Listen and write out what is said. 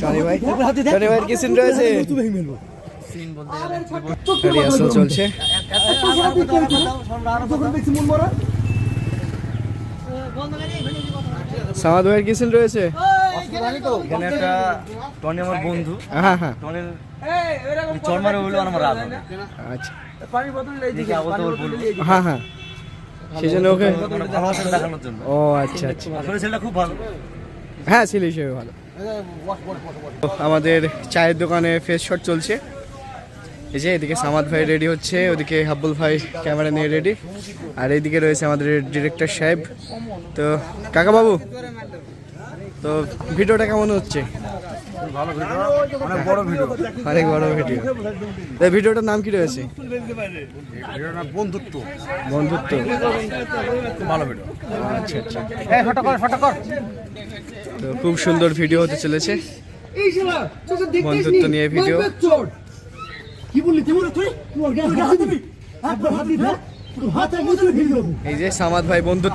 Tony ভাইয়ের কি scene রয়েছে? রিহার্সাল চলছে। সামাদ ভাইয়ের কি সিন রয়েছে? এখানে একটা টনি আমার বন্ধু, হ্যাঁ হ্যাঁ, টনির চরমারে হইলো আমার রাগ হবে। আচ্ছা দেখি আবল তাবল বলবো। হ্যাঁ হ্যাঁ, সেই জন্য ওকে মানে ভালোবাসা দেখানোর জন্য। ও আচ্ছা আচ্ছা, আসলে ছেলেটা খুব ভালো। হ্যাঁ ছেলে হিসেবে ভালো। আমাদের চায়ের দোকানে ফেস শট চলছে। এই যে এদিকে সামাদ ভাই রেডি হচ্ছে, ওদিকে হাব্বুল ভাই ক্যামেরা নিয়ে রেডি, আর এইদিকে রয়েছে আমাদের ডিরেক্টর সাহেব। তো কাকা বাবু, তো ভিডিওটা কেমন হচ্ছে? ভালো ভিডিও, অনেক বড় ভিডিও। অনেক বড় ভিডিও। এই ভিডিওটার নাম কি রয়েছে? ভিডিওর নাম বন্ধুত্ব। বন্ধুত্ব, খুব ভালো ভিডিও। আচ্ছা আচ্ছা। এই ফটো কর। তো খুব সুন্দর ভিডিও হতে চলেছে, বন্ধুত্ব নিয়ে ভিডিও। কি বললি তুই? এই এই যে সামাদ ভাই বন্ধুত্ব